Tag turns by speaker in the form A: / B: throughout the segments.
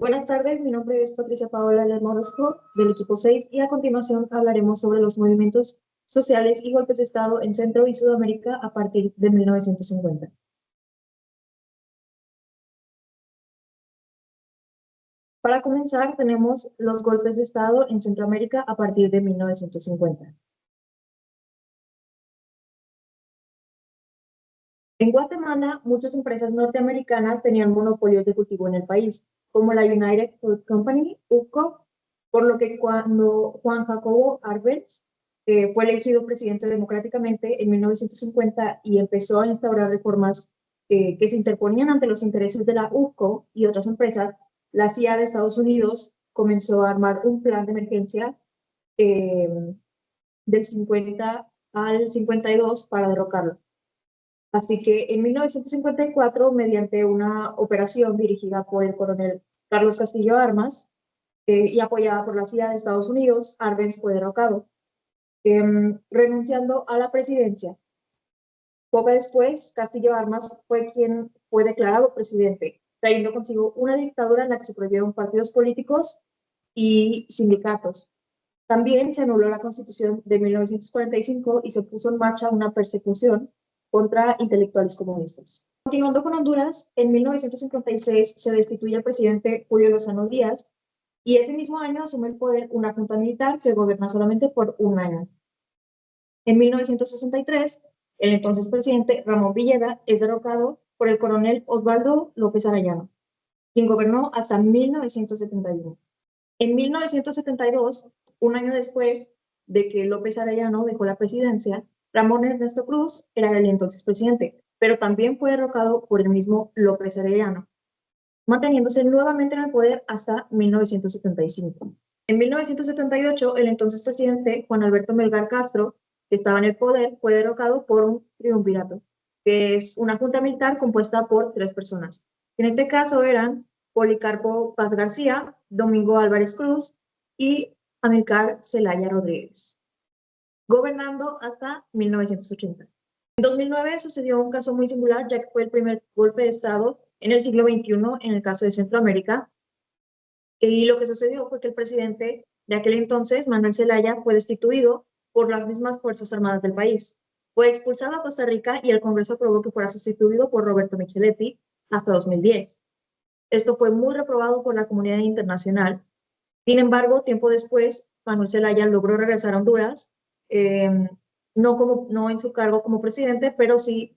A: Buenas tardes, mi nombre es Patricia Paola Lerma Orozco, del equipo 6, y a continuación hablaremos sobre los movimientos sociales y golpes de Estado en Centro y Sudamérica a partir de 1950. Para comenzar, tenemos los golpes de Estado en Centroamérica a partir de 1950. En Guatemala, muchas empresas norteamericanas tenían monopolios de cultivo en el país, como la United Fruit Company, UFCO, por lo que cuando Juan Jacobo Arbenz fue elegido presidente democráticamente en 1950 y empezó a instaurar reformas que se interponían ante los intereses de la UFCO y otras empresas, la CIA de Estados Unidos comenzó a armar un plan de emergencia eh, del 50 al 52 para derrocarlo. Así que en 1954, mediante una operación dirigida por el coronel Carlos Castillo Armas y apoyada por la CIA de Estados Unidos, Arbenz fue derrocado, renunciando a la presidencia. Poco después, Castillo Armas fue quien fue declarado presidente, trayendo consigo una dictadura en la que se prohibieron partidos políticos y sindicatos. También se anuló la Constitución de 1945 y se puso en marcha una persecución contra intelectuales comunistas. Continuando con Honduras, en 1956 se destituye al presidente Julio Lozano Díaz y ese mismo año asume el poder una junta militar que gobierna solamente por un año. En 1963, el entonces presidente Ramón Villeda es derrocado por el coronel Osvaldo López Arellano, quien gobernó hasta 1971. En 1972, un año después de que López Arellano dejó la presidencia, Ramón Ernesto Cruz era el entonces presidente, pero también fue derrocado por el mismo López Arellano, manteniéndose nuevamente en el poder hasta 1975. En 1978, el entonces presidente Juan Alberto Melgar Castro, que estaba en el poder, fue derrocado por un triunvirato, que es una junta militar compuesta por 3 personas. En este caso eran Policarpo Paz García, Domingo Álvarez Cruz y Amílcar Zelaya Rodríguez, gobernando hasta 1980. En 2009 sucedió un caso muy singular, ya que fue el primer golpe de Estado en el siglo XXI en el caso de Centroamérica, y lo que sucedió fue que el presidente de aquel entonces, Manuel Zelaya, fue destituido por las mismas Fuerzas Armadas del país. Fue expulsado a Costa Rica y el Congreso aprobó que fuera sustituido por Roberto Micheletti hasta 2010. Esto fue muy reprobado por la comunidad internacional. Sin embargo, tiempo después, Manuel Zelaya logró regresar a Honduras, no en su cargo como presidente, pero sí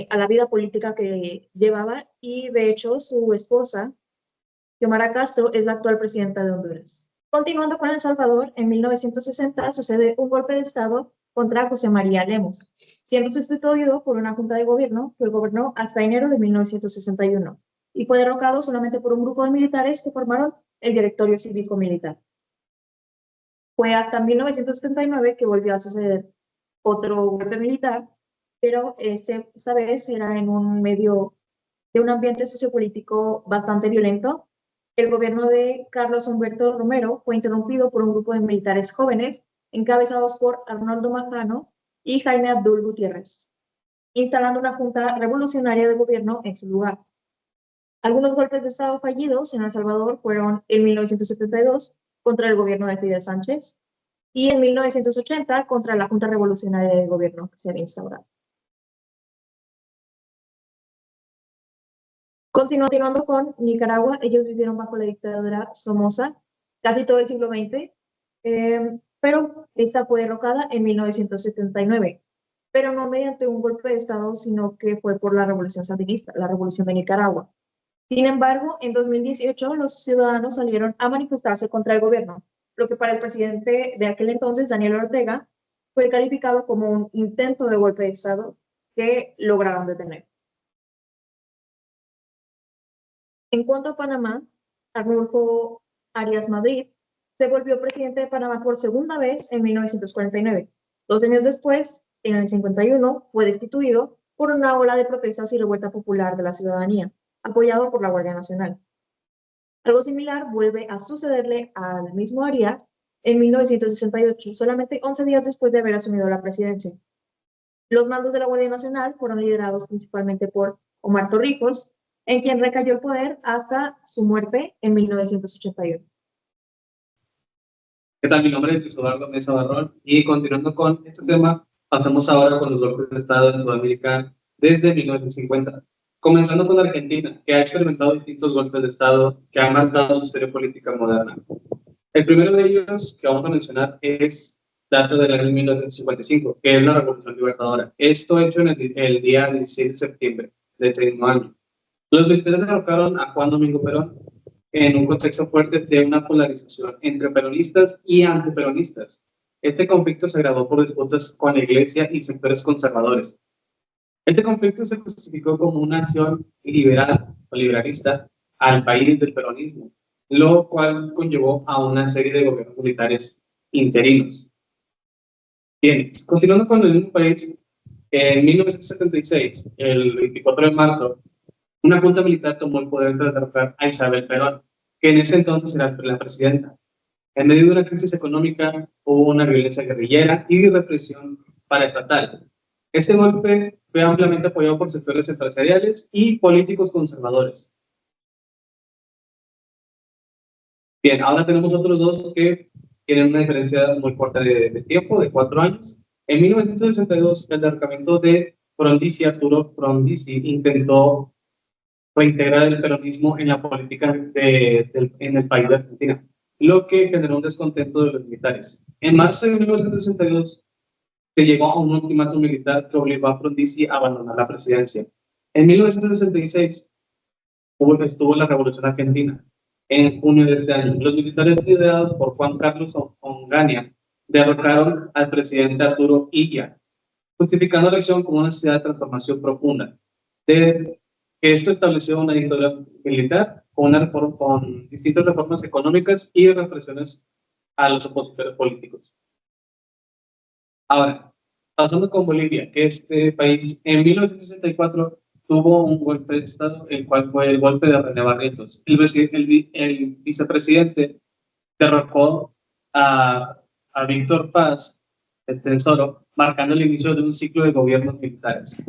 A: a la vida política que llevaba, y de hecho su esposa, Xiomara Castro, es la actual presidenta de Honduras. Continuando con El Salvador, en 1960 sucede un golpe de Estado contra José María Lemos, siendo sustituido por una junta de gobierno que gobernó hasta enero de 1961 y fue derrocado solamente por un grupo de militares que formaron el Directorio Cívico Militar. Fue hasta 1979 que volvió a suceder otro golpe militar, pero esta vez era en un medio de un ambiente sociopolítico bastante violento. El gobierno de Carlos Humberto Romero fue interrumpido por un grupo de militares jóvenes encabezados por Arnoldo Majano y Jaime Abdul Gutiérrez, instalando una junta revolucionaria de gobierno en su lugar. Algunos golpes de Estado fallidos en El Salvador fueron en 1972 contra el gobierno de Fidel Sánchez y en 1980 contra la Junta Revolucionaria de Gobierno que se había instaurado. Continuando con Nicaragua, ellos vivieron bajo la dictadura Somoza casi todo el siglo XX, pero esta fue derrocada en 1979, pero no mediante un golpe de Estado, sino que fue por la Revolución Sandinista, la Revolución de Nicaragua. Sin embargo, en 2018 los ciudadanos salieron a manifestarse contra el gobierno, lo que para el presidente de aquel entonces, Daniel Ortega, fue calificado como un intento de golpe de Estado que lograron detener. En cuanto a Panamá, Arnulfo Arias Madrid se volvió presidente de Panamá por segunda vez en 1949. 2 años después, en el 51, fue destituido por una ola de protestas y revuelta popular de la ciudadanía, apoyado por la Guardia Nacional. Algo similar vuelve a sucederle al mismo Arias en 1968, solamente 11 días después de haber asumido la presidencia. Los mandos de la Guardia Nacional fueron liderados principalmente por Omar Torrijos, en quien recayó el poder hasta su muerte en 1981.
B: ¿Qué tal? Mi nombre es Luis Eduardo Mesa Barrón y continuando con este tema, pasamos ahora con los golpes de Estado en Sudamérica desde 1950. Comenzando con Argentina, que ha experimentado distintos golpes de Estado que han marcado su historia política moderna. El primero de ellos que vamos a mencionar es data del año 1955, que es la Revolución Libertadora. Esto hecho en el día 16 de septiembre de este mismo año. Los militares derrocaron a Juan Domingo Perón en un contexto fuerte de una polarización entre peronistas y antiperonistas. Este conflicto se agravó por disputas con la Iglesia y sectores conservadores. Este conflicto se justificó como una acción liberal o liberalista al país del peronismo, lo cual conllevó a una serie de gobiernos militares interinos. Bien, continuando con el mismo país, en 1976, el 24 de marzo, una junta militar tomó el poder tras derrocar a Isabel Perón, que en ese entonces era la presidenta. En medio de una crisis económica, hubo una violencia guerrillera y represión paraestatal. Este golpe fue ampliamente apoyado por sectores empresariales y políticos conservadores. Bien, ahora tenemos otros dos que tienen una diferencia muy corta de tiempo, de 4 años. En 1962, el derrocamiento de Frondizi, Arturo Frondizi, intentó reintegrar el peronismo en la política en el país de Argentina, lo que generó un descontento de los militares. En marzo de 1962 se llegó a un ultimátum militar que obligó a Frondizi a abandonar la presidencia. En 1966 estuvo la Revolución Argentina. En junio de este año, los militares liderados por Juan Carlos Onganía derrocaron al presidente Arturo Illia, justificando la acción como una necesidad de transformación profunda. Que esto estableció una dictadura militar con distintas reformas económicas y represiones a los opositores políticos. Ahora, pasando con Bolivia, que este país en 1964 tuvo un golpe de Estado, el cual fue el golpe de René Barrientos. El vicepresidente derrocó a Víctor Paz Estenssoro, marcando el inicio de un ciclo de gobiernos militares.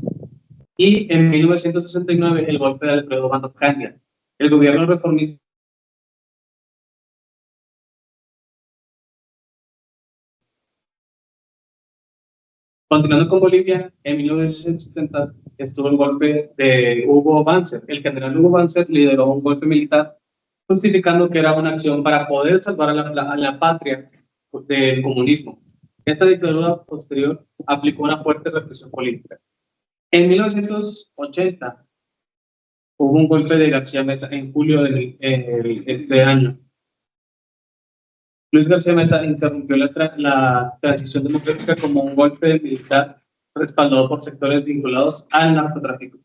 B: Y en 1969, el golpe de Alfredo Bando Candia. El gobierno reformista Continuando con Bolivia, en 1970 estuvo el golpe de Hugo Banzer. El general Hugo Banzer lideró un golpe militar justificando que era una acción para poder salvar a la patria del comunismo. Esta dictadura posterior aplicó una fuerte represión política. En 1980 hubo un golpe de García Meza en julio de este año. Luis García Meza interrumpió la transición democrática como un golpe militar respaldado por sectores vinculados al narcotráfico.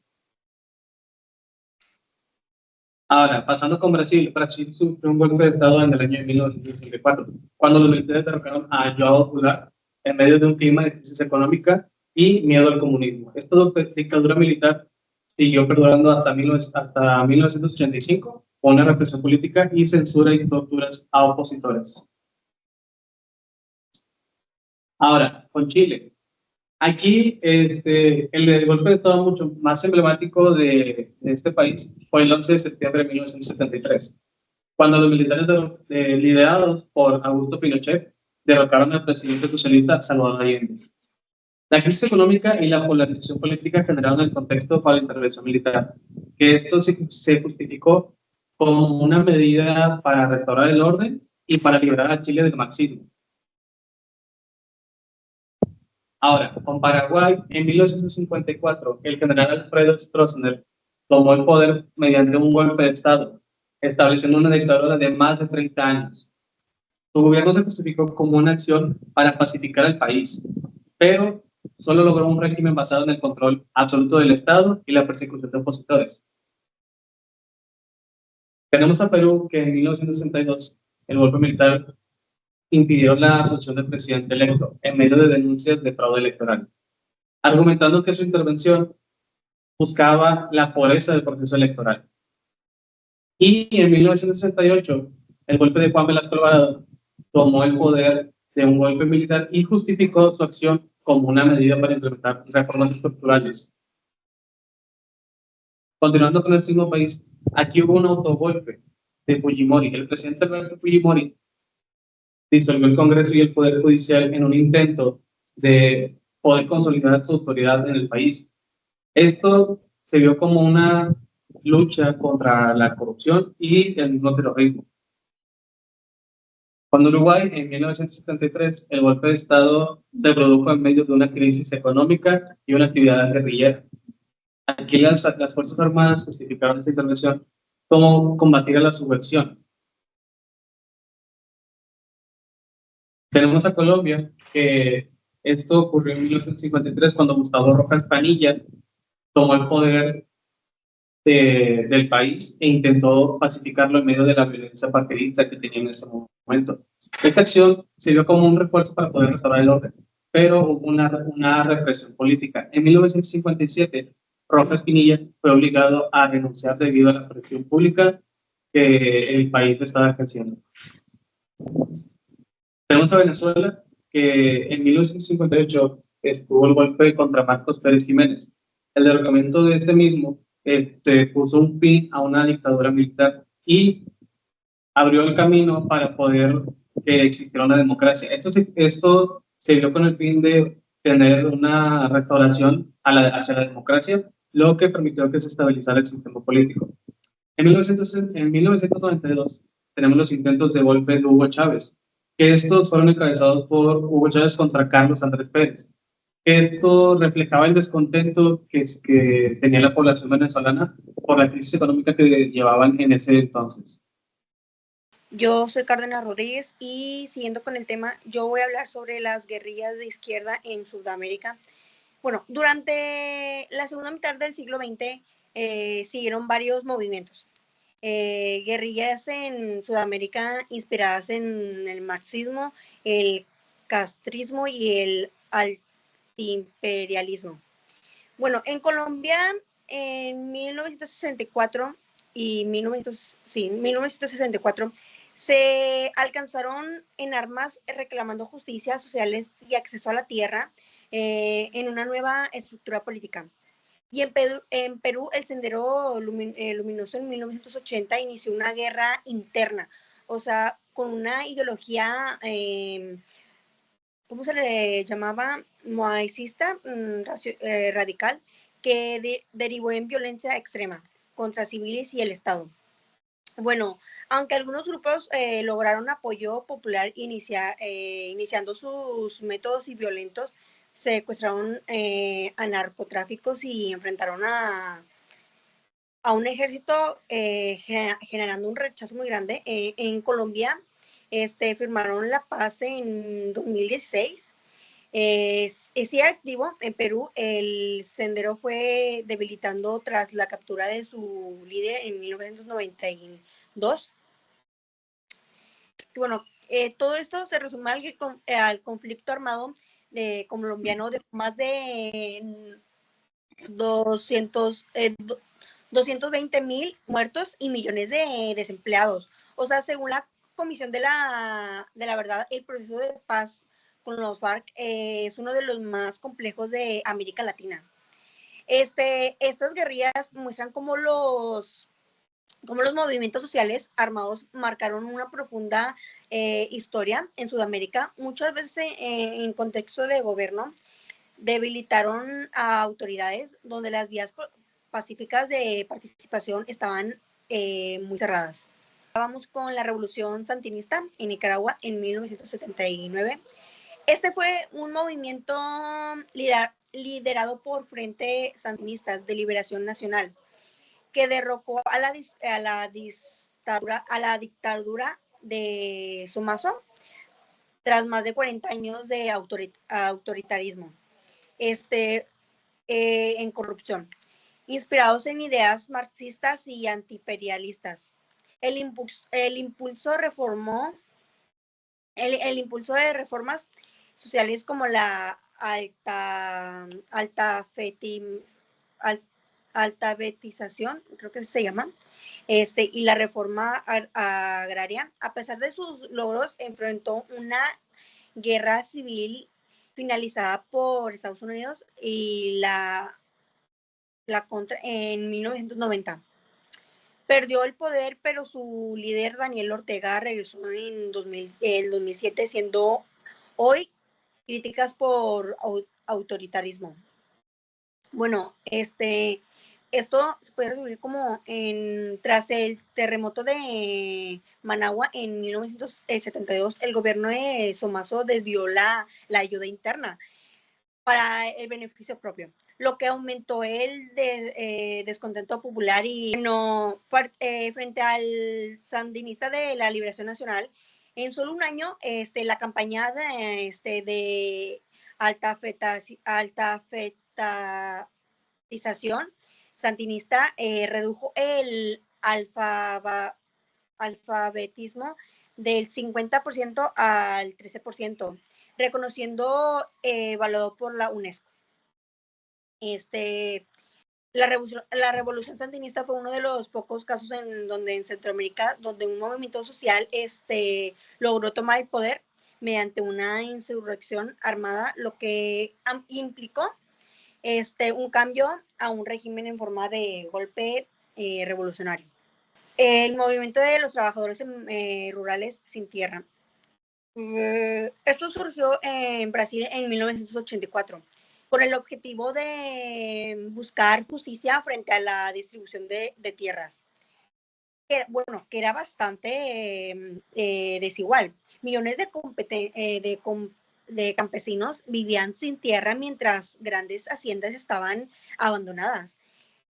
B: Ahora, pasando con Brasil, Brasil sufrió un golpe de Estado en el año de 1964, cuando los militares derrocaron a João Goulart en medio de un clima de crisis económica y miedo al comunismo. Esta dictadura militar siguió perdurando hasta 1985, con una represión política y censura y torturas a opositores. Ahora, con Chile. Aquí el golpe de Estado mucho más emblemático de este país fue el 11 de septiembre de 1973, cuando los militares liderados por Augusto Pinochet derrocaron al presidente socialista Salvador Allende. La crisis económica y la polarización política generaron el contexto para la intervención militar, que esto se justificó como una medida para restaurar el orden y para liberar a Chile del marxismo. Ahora, con Paraguay, en 1954, el general Alfredo Stroessner tomó el poder mediante un golpe de Estado, estableciendo una dictadura de más de 30 años. Su gobierno se justificó como una acción para pacificar el país, pero solo logró un régimen basado en el control absoluto del Estado y la persecución de opositores. Tenemos a Perú, que en 1962 el golpe militar impidió la asunción del presidente electo en medio de denuncias de fraude electoral, argumentando que su intervención buscaba la pureza del proceso electoral. Y en 1968, el golpe de Juan Velasco Alvarado tomó el poder de un golpe militar y justificó su acción como una medida para implementar reformas estructurales. Continuando con el mismo país, aquí hubo un autogolpe de Fujimori. El presidente Alberto Fujimori disolvió el Congreso y el Poder Judicial en un intento de poder consolidar su autoridad en el país. Esto se vio como una lucha contra la corrupción y el mismo terrorismo. Cuando Uruguay, en 1973, el golpe de Estado se produjo en medio de una crisis económica y una actividad guerrillera. Aquí las Fuerzas Armadas justificaron esta intervención como combatir a la subversión. Tenemos a Colombia, que esto ocurrió en 1953 cuando Gustavo Rojas Panilla tomó el poder del país e intentó pacificarlo en medio de la violencia partidista que tenía en ese momento. Esta acción sirvió como un refuerzo para poder restaurar el orden, pero hubo una represión política. En 1957, Rojas Pinilla fue obligado a renunciar debido a la presión pública que el país estaba ejerciendo. Tenemos a Venezuela, que en 1958 estuvo el golpe contra Marcos Pérez Jiménez. El derrocamiento de este mismo puso un fin a una dictadura militar y abrió el camino para poder que existiera una democracia. Esto se dio con el fin de tener una restauración hacia la democracia, lo que permitió que se estabilizara el sistema político. En 1992 tenemos los intentos de golpe de Hugo Chávez, que estos fueron encabezados por Hugo Chávez contra Carlos Andrés Pérez. Esto reflejaba el descontento que tenía la población venezolana por la crisis económica que llevaban en ese entonces.
C: Yo soy Cárdenas Rodríguez y siguiendo con el tema, yo voy a hablar sobre las guerrillas de izquierda en Sudamérica. Bueno, durante la segunda mitad del siglo XX siguieron varios movimientos. Guerrillas en Sudamérica inspiradas en el marxismo, el castrismo y el antiimperialismo. Bueno, en Colombia en 1964 y 1964 se alcanzaron en armas reclamando justicia sociales y acceso a la tierra en una nueva estructura política. Y en Perú el Sendero Luminoso en 1980 inició una guerra interna, o sea, con una ideología, ¿cómo se le llamaba? Moaicista, radical, que derivó en violencia extrema contra civiles y el Estado. Bueno, aunque algunos grupos lograron apoyo popular iniciando sus métodos y violentos, secuestraron a narcotráficos y enfrentaron a un ejército generando un rechazo muy grande. En Colombia firmaron la paz en 2016. Sigue activo. En Perú el Sendero fue debilitando tras la captura de su líder en 1992. Bueno, todo esto se resume al conflicto armado colombiano de más de 220,000 muertos y millones de desempleados. O sea, según la Comisión de la Verdad, el proceso de paz con los FARC es uno de los más complejos de América Latina. Estas guerrillas muestran cómo los movimientos sociales armados marcaron una profunda historia en Sudamérica, muchas veces en contexto de gobierno, debilitaron a autoridades donde las vías pacíficas de participación estaban muy cerradas. Vamos con la Revolución Sandinista en Nicaragua en 1979. Este fue un movimiento liderado por Frente Sandinistas de Liberación Nacional, que derrocó a la dictadura de Somoza tras más de 40 años de autoritarismo en corrupción, inspirados en ideas marxistas y antiimperialistas. El impulso de reformas sociales como la alfabetización, creo que se llama, y la reforma agraria, a pesar de sus logros, enfrentó una guerra civil finalizada por Estados Unidos y la la contra en 1990. Perdió el poder, pero su líder Daniel Ortega regresó en el 2007, siendo hoy críticas por autoritarismo. Bueno, esto se puede resumir como tras el terremoto de Managua en 1972, el gobierno de Somoza desvió la ayuda interna para el beneficio propio, lo que aumentó el descontento popular y no, frente al sandinista de la Liberación Nacional. En solo un año, la campaña de alta fetización sandinista redujo el alfabetismo del 50% al 13%, reconociendo valorado por la UNESCO. La revolución sandinista fue uno de los pocos casos en Centroamérica donde un movimiento social logró tomar el poder mediante una insurrección armada, lo que implicó un cambio a un régimen en forma de golpe revolucionario. El movimiento de los trabajadores rurales sin tierra. Esto surgió en Brasil en 1984 con el objetivo de buscar justicia frente a la distribución de tierras, que era bastante desigual. Millones de campesinos vivían sin tierra mientras grandes haciendas estaban abandonadas.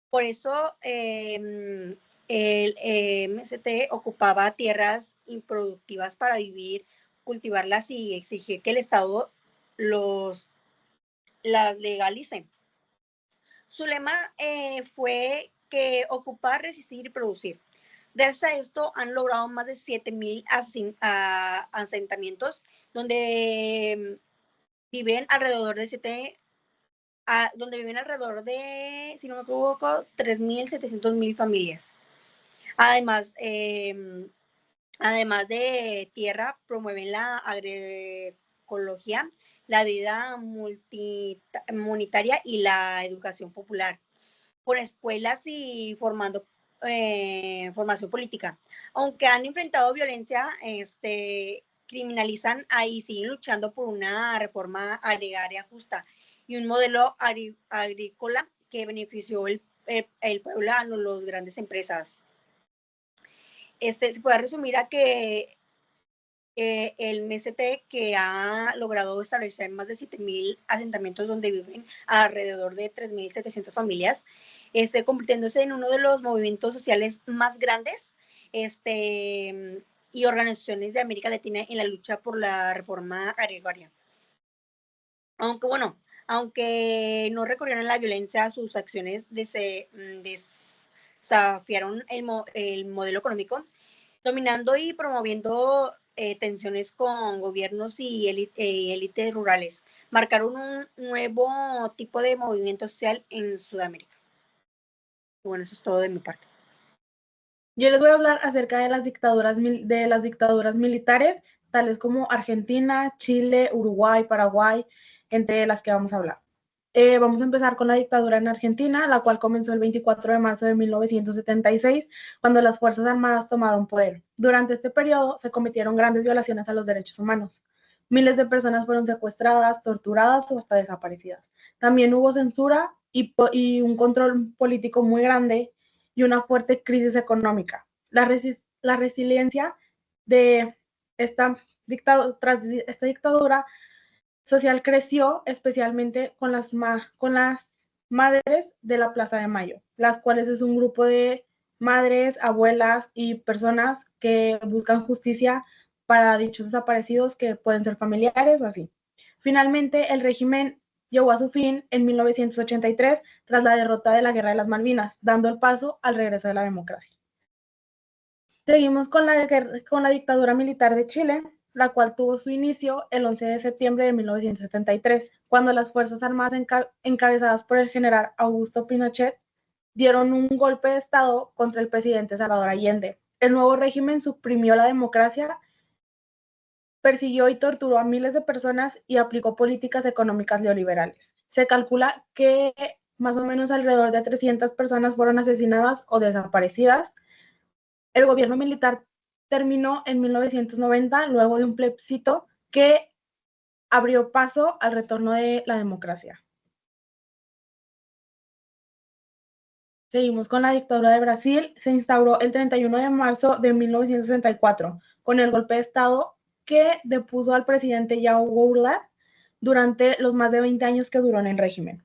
C: Por eso el MST ocupaba tierras improductivas para vivir, cultivarlas y exigir que el Estado las legalice. Su lema fue que ocupar, resistir y producir. Gracias a esto han logrado más de 7,000 asentamientos donde viven alrededor de si no me equivoco, 3,700,000 familias. Además de tierra, promueven la agroecología, la vida comunitaria y la educación popular, con escuelas y formación política. Aunque han enfrentado violencia, criminalizan y siguen luchando por una reforma agraria justa y un modelo agrícola que benefició el pueblo a las grandes empresas. Se puede resumir a que el MST, que ha logrado establecer más de 7,000 asentamientos donde viven alrededor de 3,700 familias, convirtiéndose en uno de los movimientos sociales más grandes y organizaciones de América Latina en la lucha por la reforma agraria. Aunque no recurrieron a la violencia, sus acciones desafiaron el modelo económico, dominando y promoviendo tensiones con gobiernos y élites rurales. Marcaron un nuevo tipo de movimiento social en Sudamérica. Bueno, eso es todo de mi parte.
A: Yo les voy a hablar acerca de las dictaduras militares, tales como Argentina, Chile, Uruguay, Paraguay, entre las que vamos a hablar. Vamos a empezar con la dictadura en Argentina, la cual comenzó el 24 de marzo de 1976, cuando las Fuerzas Armadas tomaron poder. Durante este periodo se cometieron grandes violaciones a los derechos humanos. Miles de personas fueron secuestradas, torturadas o hasta desaparecidas. También hubo censura y un control político muy grande y una fuerte crisis económica. La resiliencia de tras esta dictadura social creció especialmente con las madres de la Plaza de Mayo, las cuales es un grupo de madres, abuelas y personas que buscan justicia para dichos desaparecidos, que pueden ser familiares o así. Finalmente, el régimen llegó a su fin en 1983 tras la derrota de la Guerra de las Malvinas, dando el paso al regreso de la democracia. Seguimos con la dictadura militar de Chile, la cual tuvo su inicio el 11 de septiembre de 1973, cuando las Fuerzas Armadas encabezadas por el general Augusto Pinochet dieron un golpe de Estado contra el presidente Salvador Allende. El nuevo régimen suprimió la democracia, persiguió y torturó a miles de personas y aplicó políticas económicas neoliberales. Se calcula que
D: más o menos alrededor de 300 personas fueron asesinadas o desaparecidas. El gobierno militar terminó en 1990 luego de un plebiscito que abrió paso al retorno de la democracia. Seguimos con la dictadura de Brasil. Se instauró el 31 de marzo de 1964 con el golpe de Estado que depuso al presidente João Goulart durante los más de 20 años que duró en el régimen.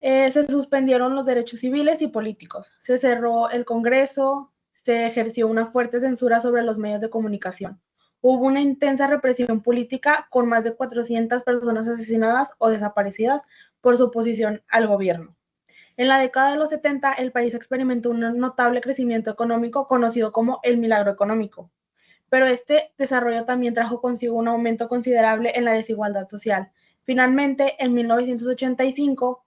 D: Se suspendieron los derechos civiles y políticos, se cerró el Congreso, se ejerció una fuerte censura sobre los medios de comunicación. Hubo una intensa represión política con más de 400 personas asesinadas o desaparecidas por su oposición al gobierno. En la década de los 70, el país experimentó un notable crecimiento económico conocido como el milagro económico, pero este desarrollo también trajo consigo un aumento considerable en la desigualdad social. Finalmente, en 1985,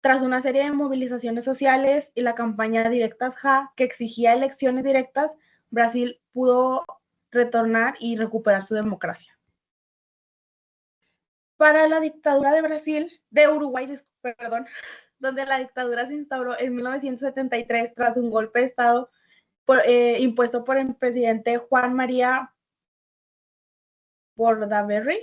D: tras una serie de movilizaciones sociales y la campaña Directas Já, que exigía elecciones directas, Brasil pudo retornar y recuperar su democracia. Para la dictadura de Uruguay, donde la dictadura se instauró en 1973 tras un golpe de Estado impuesto por el presidente Juan María Bordaberry,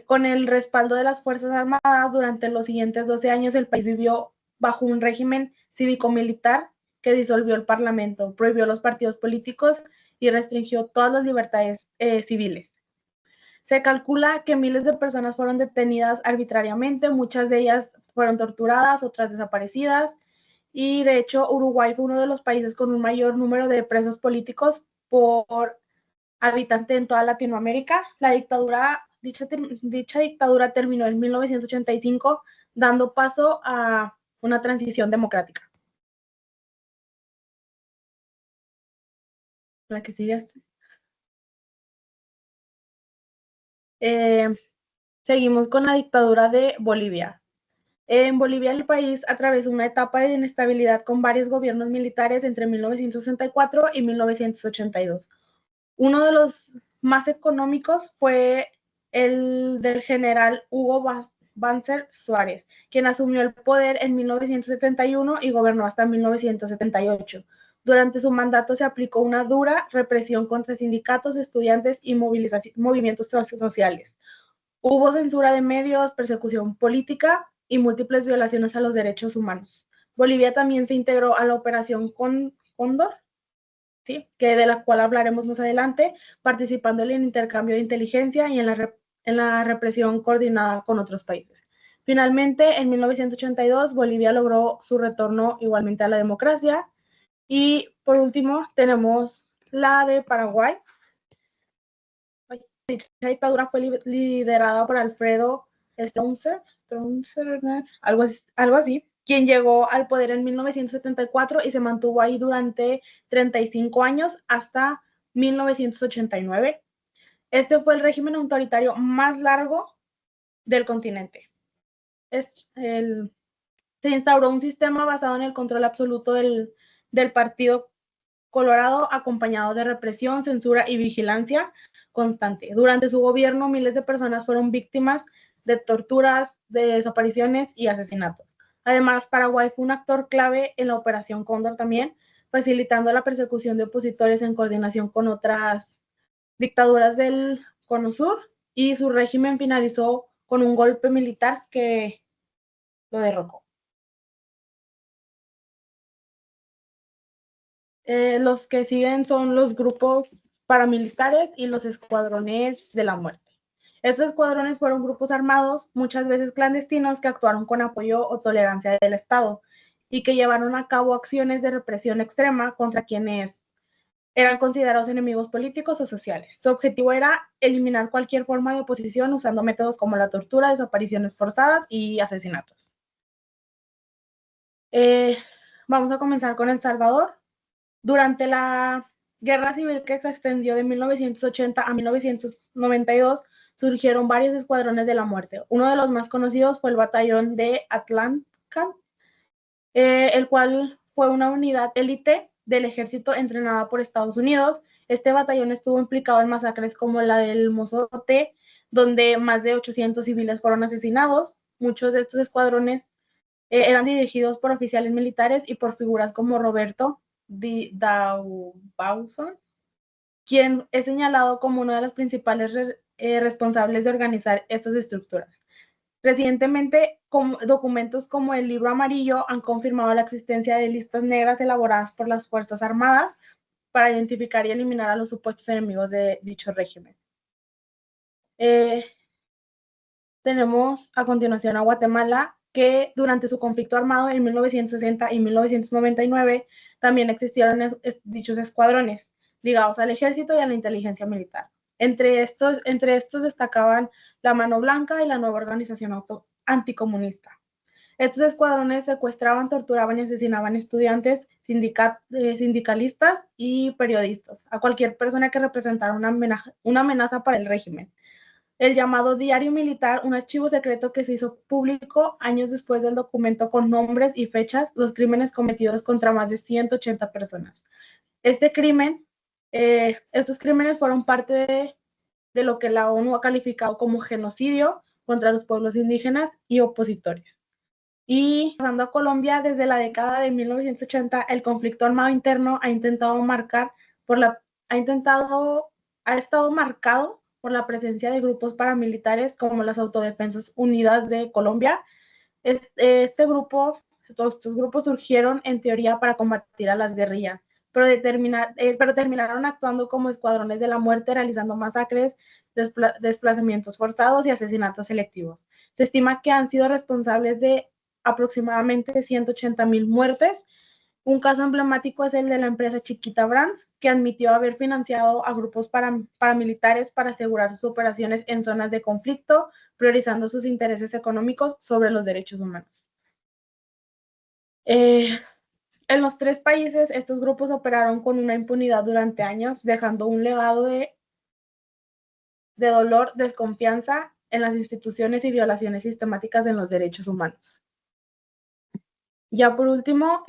D: con el respaldo de las Fuerzas Armadas. Durante los siguientes 12 años el país vivió bajo un régimen cívico-militar que disolvió el Parlamento, prohibió los partidos políticos y restringió todas las libertades civiles. Se calcula que miles de personas fueron detenidas arbitrariamente, muchas de ellas fueron torturadas, otras desaparecidas, y de hecho Uruguay fue uno de los países con un mayor número de presos políticos por habitante en toda Latinoamérica. Dicha dictadura terminó en 1985, dando paso a una transición democrática. La que sigue. Seguimos con la dictadura de Bolivia. En Bolivia el país atravesó una etapa de inestabilidad con varios gobiernos militares entre 1964 y 1982. Uno de los más económicos fue el del general Hugo Banzer Suárez, quien asumió el poder en 1971 y gobernó hasta 1978. Durante su mandato se aplicó una dura represión contra sindicatos, estudiantes y movimientos sociales. Hubo censura de medios, persecución política y múltiples violaciones a los derechos humanos. Bolivia también se integró a la Operación Cóndor, ¿sí?, que de la cual hablaremos más adelante, participando en el intercambio de inteligencia y en la represión coordinada con otros países. Finalmente, en 1982, Bolivia logró su retorno igualmente a la democracia. Y por último, tenemos la de Paraguay. Dicha dictadura fue liderada por Alfredo Stroessner, algo así, quien llegó al poder en 1974 y se mantuvo ahí durante 35 años hasta 1989. Este fue el régimen autoritario más largo del continente. Se instauró un sistema basado en el control absoluto del Partido Colorado, acompañado de represión, censura y vigilancia constante. Durante su gobierno, miles de personas fueron víctimas de torturas, de desapariciones y asesinatos. Además, Paraguay fue un actor clave en la Operación Cóndor también, facilitando la persecución de opositores en coordinación con otras dictaduras del Cono Sur, y su régimen finalizó con un golpe militar que lo derrocó. Los que siguen son los grupos paramilitares y los escuadrones de la muerte. Estos escuadrones fueron grupos armados, muchas veces clandestinos, que actuaron con apoyo o tolerancia del Estado y que llevaron a cabo acciones de represión extrema contra quienes eran considerados enemigos políticos o sociales. Su objetivo era eliminar cualquier forma de oposición usando métodos como la tortura, desapariciones forzadas y asesinatos. Vamos a comenzar con El Salvador. Durante la guerra civil que se extendió de 1980 a 1992, surgieron varios escuadrones de la muerte. Uno de los más conocidos fue el batallón de Atlancan, el cual fue una unidad élite del ejército entrenada por Estados Unidos. Este batallón estuvo implicado en masacres como la del Mozote, donde más de 800 civiles fueron asesinados. Muchos de estos escuadrones eran dirigidos por oficiales militares y por figuras como Roberto Dawson, quien es señalado como uno de los principales responsables de organizar estas estructuras. Recientemente, documentos como el Libro Amarillo han confirmado la existencia de listas negras elaboradas por las Fuerzas Armadas para identificar y eliminar a los supuestos enemigos de dicho régimen. Tenemos a continuación a Guatemala, que durante su conflicto armado en 1960 y 1999 también existieron dichos escuadrones ligados al ejército y a la inteligencia militar. Entre estos destacaban la Mano Blanca y la Nueva Organización Anticomunista. Estos escuadrones secuestraban, torturaban y asesinaban estudiantes, sindicalistas y periodistas, a cualquier persona que representara una amenaza para el régimen. El llamado Diario Militar, un archivo secreto que se hizo público años después del documento con nombres y fechas, los crímenes cometidos contra más de 180 personas. Estos crímenes fueron parte de lo que la ONU ha calificado como genocidio contra los pueblos indígenas y opositores. Y pasando a Colombia, desde la década de 1980, el conflicto armado interno ha estado marcado por la presencia de grupos paramilitares como las Autodefensas Unidas de Colombia. Estos grupos surgieron en teoría para combatir a las guerrillas, pero terminaron actuando como escuadrones de la muerte, realizando masacres, desplazamientos forzados y asesinatos selectivos. Se estima que han sido responsables de aproximadamente 180,000 muertes. Un caso emblemático es el de la empresa Chiquita Brands, que admitió haber financiado a grupos paramilitares para asegurar sus operaciones en zonas de conflicto, priorizando sus intereses económicos sobre los derechos humanos. En los 3 países, estos grupos operaron con una impunidad durante años, dejando un legado de dolor, desconfianza en las instituciones y violaciones sistemáticas en los derechos humanos. Ya por último,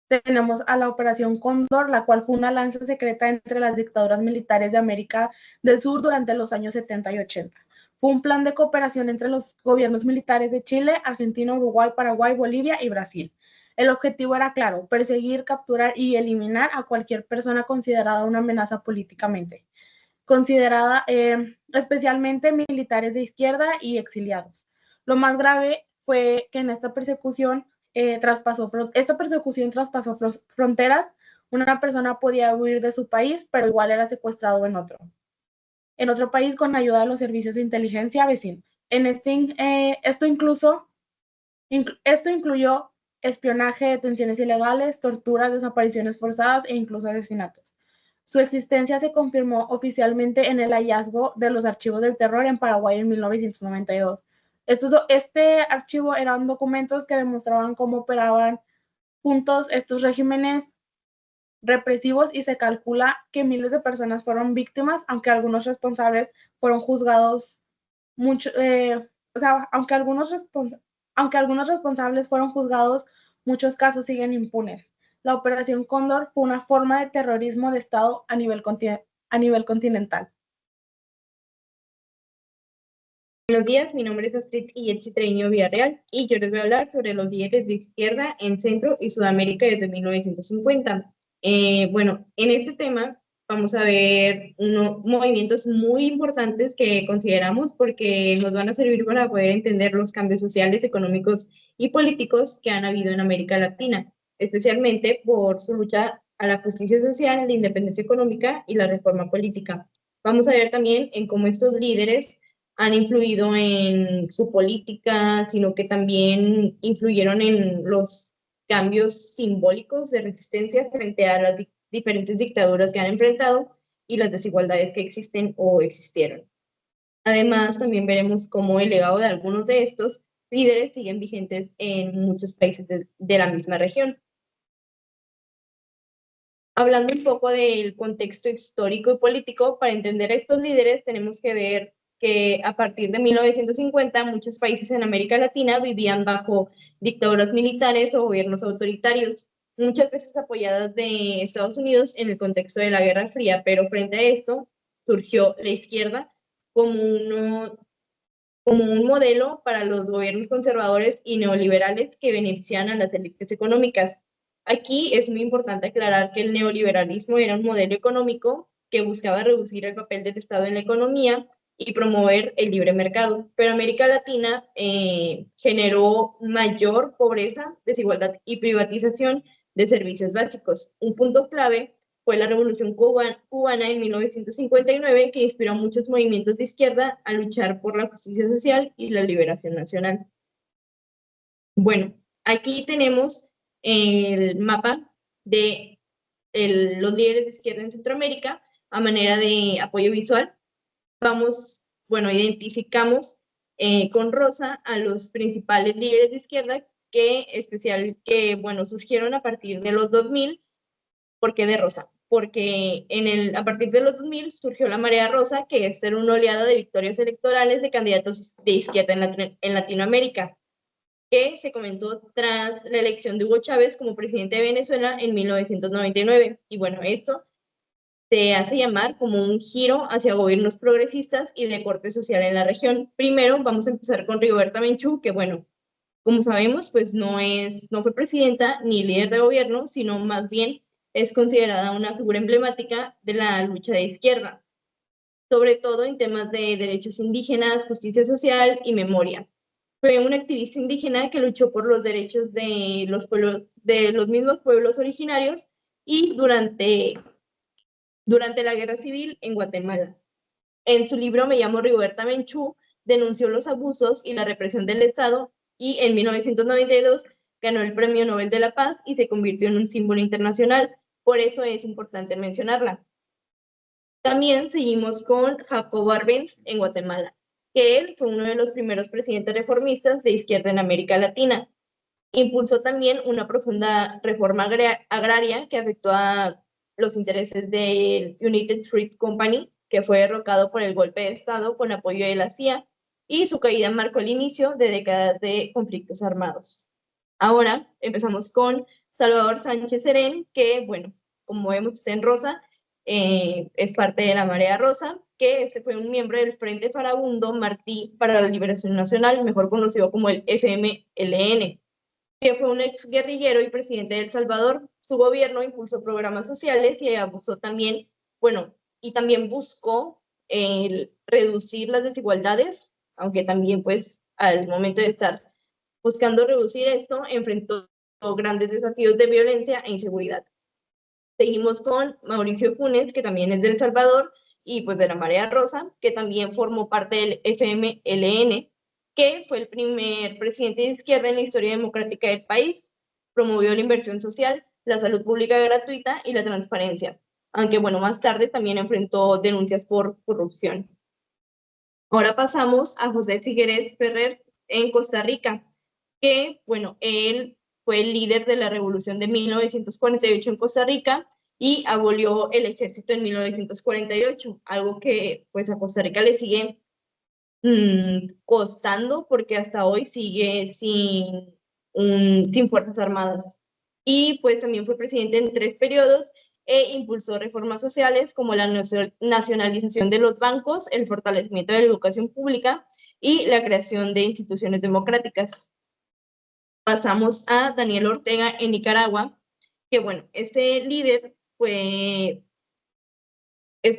D: tenemos a la Operación Cóndor, la cual fue una alianza secreta entre las dictaduras militares de América del Sur durante los años 70 y 80. Fue un plan de cooperación entre los gobiernos militares de Chile, Argentina, Uruguay, Paraguay, Bolivia y Brasil. El objetivo era claro: perseguir, capturar y eliminar a cualquier persona considerada una amenaza políticamente, especialmente militares de izquierda y exiliados. Lo más grave fue que en esta persecución traspasó fronteras. Una persona podía huir de su país, pero igual era secuestrado en otro país con ayuda de los servicios de inteligencia vecinos. Esto incluyó espionaje, detenciones ilegales, torturas, desapariciones forzadas e incluso asesinatos. Su existencia se confirmó oficialmente en el hallazgo de los archivos del terror en Paraguay en 1992. Este archivo eran documentos que demostraban cómo operaban juntos estos regímenes represivos, y se calcula que miles de personas fueron víctimas, aunque algunos responsables fueron juzgados aunque algunos responsables fueron juzgados, muchos casos siguen impunes. La Operación Cóndor fue una forma de terrorismo de Estado a nivel continental.
E: Buenos días, mi nombre es Astrid Iyetsi Treviño Villarreal y yo les voy a hablar sobre los líderes de izquierda en Centro y Sudamérica desde 1950. Bueno, en este tema vamos a ver unos movimientos muy importantes que consideramos porque nos van a servir para poder entender los cambios sociales, económicos y políticos que han habido en América Latina, especialmente por su lucha a la justicia social, la independencia económica y la reforma política. Vamos a ver también en cómo estos líderes han influido en su política, sino que también influyeron en los cambios simbólicos de resistencia frente a las diferentes dictaduras que han enfrentado y las desigualdades que existen o existieron. Además, también veremos cómo el legado de algunos de estos líderes siguen vigentes en muchos países de la misma región. Hablando un poco del contexto histórico y político, para entender a estos líderes tenemos que ver que a partir de 1950 muchos países en América Latina vivían bajo dictaduras militares o gobiernos autoritarios, muchas veces apoyadas de Estados Unidos en el contexto de la Guerra Fría, pero frente a esto surgió la izquierda como un modelo para los gobiernos conservadores y neoliberales que benefician a las élites económicas. Aquí es muy importante aclarar que el neoliberalismo era un modelo económico que buscaba reducir el papel del Estado en la economía y promover el libre mercado. Pero América Latina generó mayor pobreza, desigualdad y privatización de servicios básicos. Un punto clave fue la Revolución Cubana en 1959, que inspiró a muchos movimientos de izquierda a luchar por la justicia social y la liberación nacional. Bueno, aquí tenemos el mapa de los líderes de izquierda en Centroamérica a manera de apoyo visual. Identificamos con rosa a los principales líderes de izquierda que surgieron a partir de los 2000. ¿Por qué de rosa? Porque a partir de los 2000 surgió la marea rosa, que es ser una oleada de victorias electorales de candidatos de izquierda en Latinoamérica, que se comenzó tras la elección de Hugo Chávez como presidente de Venezuela en 1999. Y bueno, esto se hace llamar como un giro hacia gobiernos progresistas y de corte social en la región. Primero vamos a empezar con Rigoberta Menchú, que bueno, como sabemos, pues no fue presidenta ni líder de gobierno, sino más bien es considerada una figura emblemática de la lucha de izquierda, sobre todo en temas de derechos indígenas, justicia social y memoria. Fue una activista indígena que luchó por los derechos de los mismos pueblos originarios y durante la Guerra Civil en Guatemala. En su libro Me llamo Rigoberta Menchú, denunció los abusos y la represión del Estado y en 1992 ganó el Premio Nobel de la Paz y se convirtió en un símbolo internacional. Por eso es importante mencionarla. También seguimos con Jacobo Arbenz en Guatemala, que él fue uno de los primeros presidentes reformistas de izquierda en América Latina. Impulsó también una profunda reforma agraria que afectó a los intereses del United Fruit Company, que fue derrocado por el golpe de Estado con apoyo de la CIA, y su caída marcó el inicio de décadas de conflictos armados. Ahora empezamos con Salvador Sánchez Serén, que, bueno, como vemos está en rosa, es parte de la Marea Rosa, que fue un miembro del Frente Farabundo Martí para la Liberación Nacional, mejor conocido como el FMLN, que fue un exguerrillero y presidente de El Salvador. Su gobierno impulsó programas sociales y también buscó reducir las desigualdades, aunque también pues al momento de estar buscando reducir esto, enfrentó grandes desafíos de violencia e inseguridad. Seguimos con Mauricio Funes, que también es de El Salvador, y pues de la Marea Rosa, que también formó parte del FMLN, que fue el primer presidente de izquierda en la historia democrática del país. Promovió la inversión social, la salud pública gratuita y la transparencia, aunque bueno, más tarde también enfrentó denuncias por corrupción. Ahora pasamos a José Figueres Ferrer en Costa Rica, que bueno, él fue el líder de la revolución de 1948 en Costa Rica y abolió el ejército en 1948, algo que pues a Costa Rica le sigue costando porque hasta hoy sigue sin fuerzas armadas. Y pues también fue presidente en 3 periodos e impulsó reformas sociales como la nacionalización de los bancos, el fortalecimiento de la educación pública y la creación de instituciones democráticas. Pasamos a Daniel Ortega en Nicaragua, que bueno, este líder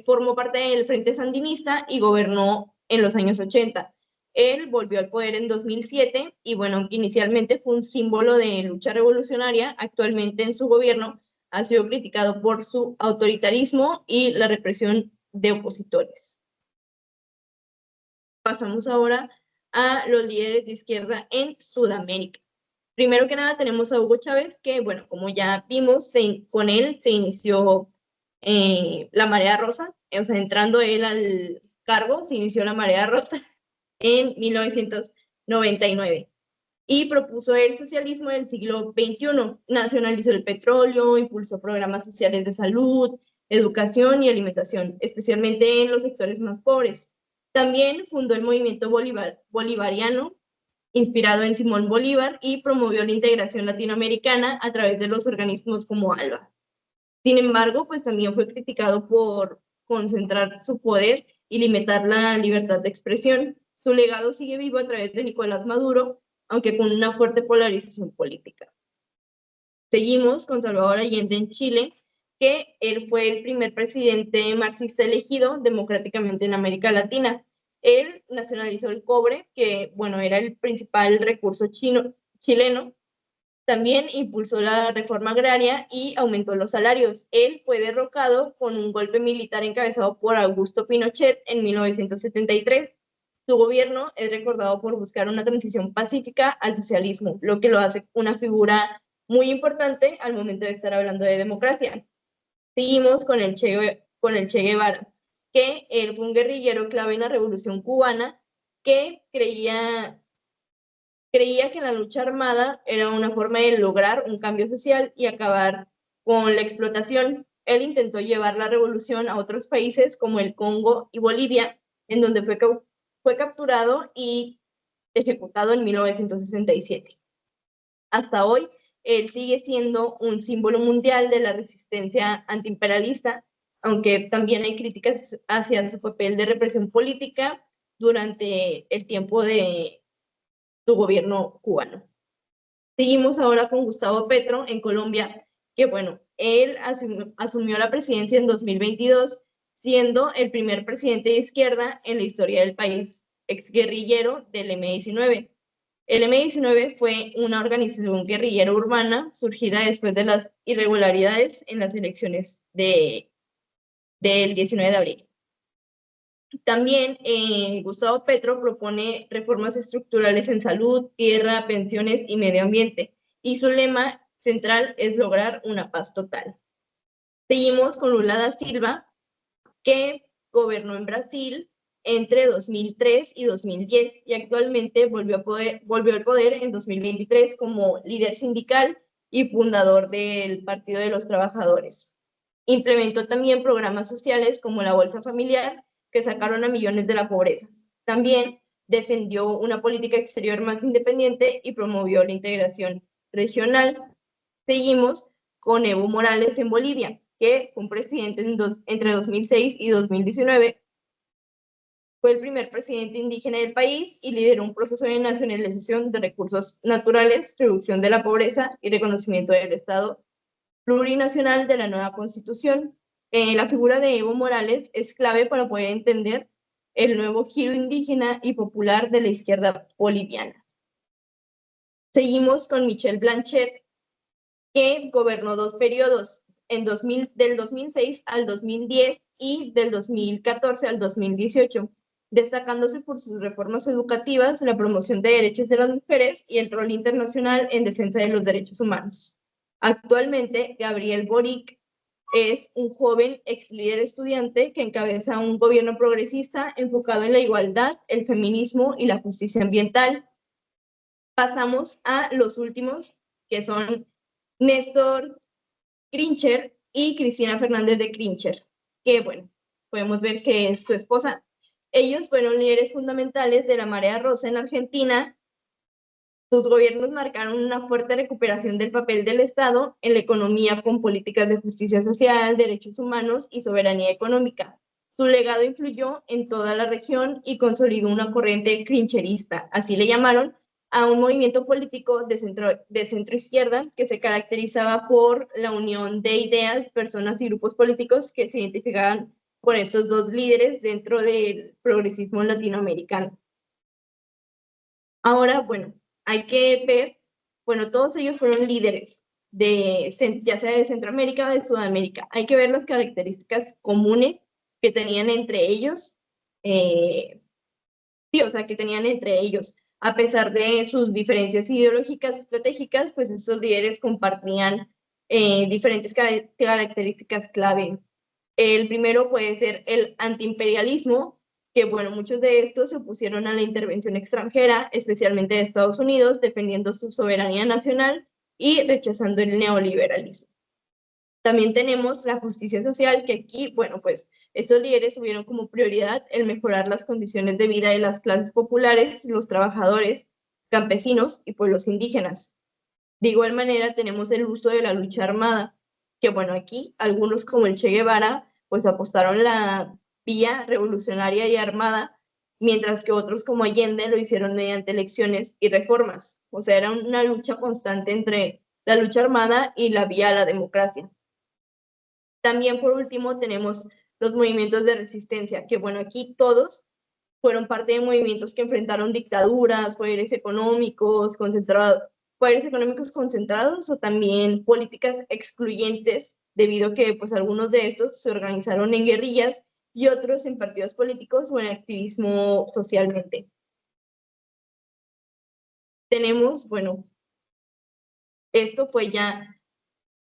E: formó parte del Frente Sandinista y gobernó en los años 80. Él volvió al poder en 2007 y bueno, aunque inicialmente fue un símbolo de lucha revolucionaria, actualmente en su gobierno ha sido criticado por su autoritarismo y la represión de opositores. Pasamos ahora a los líderes de izquierda en Sudamérica. Primero que nada tenemos a Hugo Chávez, que bueno, como ya vimos, con él se inició la Marea Rosa, o sea, entrando él al cargo, se inició la Marea Rosa en 1999 y propuso el socialismo del siglo XXI. Nacionalizó el petróleo, impulsó programas sociales de salud, educación y alimentación, especialmente en los sectores más pobres. También fundó el movimiento bolivariano, inspirado en Simón Bolívar, y promovió la integración latinoamericana a través de los organismos como ALBA. Sin embargo, pues también fue criticado por concentrar su poder y limitar la libertad de expresión. Su legado sigue vivo a través de Nicolás Maduro, aunque con una fuerte polarización política. Seguimos con Salvador Allende en Chile, que él fue el primer presidente marxista elegido democráticamente en América Latina. Él nacionalizó el cobre, que bueno, era el principal recurso chileno. También impulsó la reforma agraria y aumentó los salarios. Él fue derrocado con un golpe militar encabezado por Augusto Pinochet en 1973. Su gobierno es recordado por buscar una transición pacífica al socialismo, lo que lo hace una figura muy importante al momento de estar hablando de democracia. Seguimos con el Che Guevara, que él fue un guerrillero clave en la Revolución Cubana que creía que la lucha armada era una forma de lograr un cambio social y acabar con la explotación. Él intentó llevar la revolución a otros países como el Congo y Bolivia, en donde fue capturado y ejecutado en 1967. Hasta hoy, él sigue siendo un símbolo mundial de la resistencia antiimperialista, aunque también hay críticas hacia su papel de represión política durante el tiempo de su gobierno cubano. Seguimos ahora con Gustavo Petro en Colombia, que bueno, él asumió la presidencia en 2022, siendo el primer presidente de izquierda en la historia del país, exguerrillero del M-19. El M-19 fue una organización guerrillera urbana surgida después de las irregularidades en las elecciones del 19 de abril. También Gustavo Petro propone reformas estructurales en salud, tierra, pensiones y medio ambiente, y su lema central es lograr una paz total. Seguimos con Lula da Silva, que gobernó en Brasil entre 2003 y 2010 y actualmente volvió al poder en 2023 como líder sindical y fundador del Partido de los Trabajadores. Implementó también programas sociales como la Bolsa Familiar, que sacaron a millones de la pobreza. También defendió una política exterior más independiente y promovió la integración regional. Seguimos con Evo Morales en Bolivia, que fue un presidente entre 2006 y 2019. Fue el primer presidente indígena del país y lideró un proceso de nacionalización de recursos naturales, reducción de la pobreza y reconocimiento del Estado plurinacional de la nueva Constitución. La figura de Evo Morales es clave para poder entender el nuevo giro indígena y popular de la izquierda boliviana. Seguimos con Michelle Bachelet, que gobernó 2 periodos, del 2006 al 2010 y del 2014 al 2018, destacándose por sus reformas educativas, la promoción de derechos de las mujeres y el rol internacional en defensa de los derechos humanos. Actualmente, Gabriel Boric es un joven ex líder estudiante que encabeza un gobierno progresista enfocado en la igualdad, el feminismo y la justicia ambiental. Pasamos a los últimos, que son Néstor Kirchner y Cristina Fernández de Kirchner, que bueno, podemos ver que es su esposa. Ellos fueron líderes fundamentales de la Marea Rosa en Argentina. Sus gobiernos marcaron una fuerte recuperación del papel del Estado en la economía con políticas de justicia social, derechos humanos y soberanía económica. Su legado influyó en toda la región y consolidó una corriente kirchnerista, así le llamaron, a un movimiento político de centro izquierda que se caracterizaba por la unión de ideas, personas y grupos políticos que se identificaban por estos dos líderes dentro del progresismo latinoamericano. Ahora, bueno, hay que ver, bueno, todos ellos fueron líderes, ya sea de Centroamérica o de Sudamérica. Hay que ver las características comunes que tenían entre ellos, que tenían entre ellos. A pesar de sus diferencias ideológicas o estratégicas, pues estos líderes compartían diferentes características clave. El primero puede ser el antiimperialismo, que bueno, muchos de estos se opusieron a la intervención extranjera, especialmente de Estados Unidos, defendiendo su soberanía nacional y rechazando el neoliberalismo. También tenemos la justicia social, que aquí, bueno, pues estos líderes tuvieron como prioridad el mejorar las condiciones de vida de las clases populares, los trabajadores, campesinos y pueblos indígenas. De igual manera, tenemos el uso de la lucha armada, que bueno, aquí algunos como el Che Guevara, pues apostaron la vía revolucionaria y armada, mientras que otros como Allende lo hicieron mediante elecciones y reformas. O sea, era una lucha constante entre la lucha armada y la vía a la democracia. También, por último, tenemos los movimientos de resistencia, que bueno, aquí todos fueron parte de movimientos que enfrentaron dictaduras, poderes económicos concentrados o también políticas excluyentes, debido a que pues algunos de estos se organizaron en guerrillas y otros en partidos políticos o en activismo socialmente. Tenemos, bueno, esto fue ya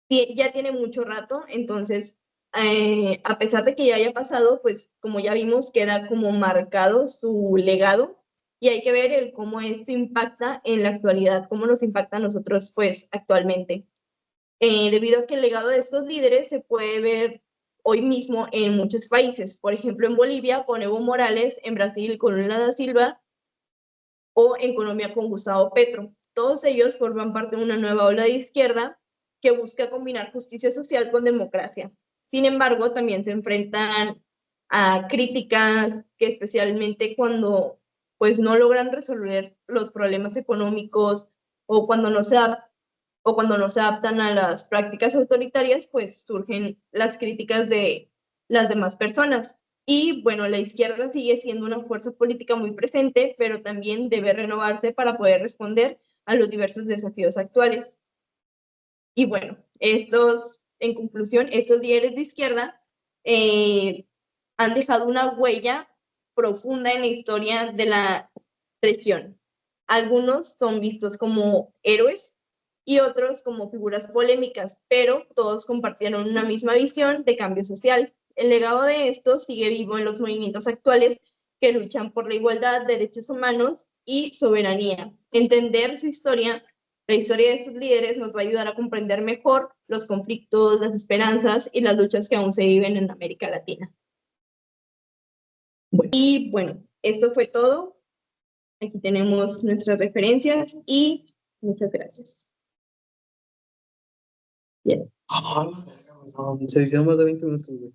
E: tiene mucho rato, entonces a pesar de que ya haya pasado, pues como ya vimos, queda como marcado su legado y hay que ver cómo esto impacta en la actualidad, cómo nos impacta a nosotros pues actualmente. Debido a que el legado de estos líderes se puede ver hoy mismo en muchos países, por ejemplo en Bolivia con Evo Morales, en Brasil con Lula da Silva o en Colombia con Gustavo Petro. Todos ellos forman parte de una nueva ola de izquierda que busca combinar justicia social con democracia. Sin embargo, también se enfrentan a críticas que especialmente cuando pues no logran resolver los problemas económicos o cuando no se adaptan a las prácticas autoritarias, pues surgen las críticas de las demás personas. Y bueno, la izquierda sigue siendo una fuerza política muy presente, pero también debe renovarse para poder responder a los diversos desafíos actuales. Y bueno, en conclusión, estos líderes de izquierda han dejado una huella profunda en la historia de la región. Algunos son vistos como héroes y otros como figuras polémicas, pero todos compartieron una misma visión de cambio social. El legado de estos sigue vivo en los movimientos actuales que luchan por la igualdad, derechos humanos y soberanía. Entender su historia, la historia de estos líderes, nos va a ayudar a comprender mejor los conflictos, las esperanzas y las luchas que aún se viven en América Latina. Y bueno, esto fue todo. Aquí tenemos nuestras referencias y muchas gracias. Bien.
B: Se hicieron más de 20 minutos, güey.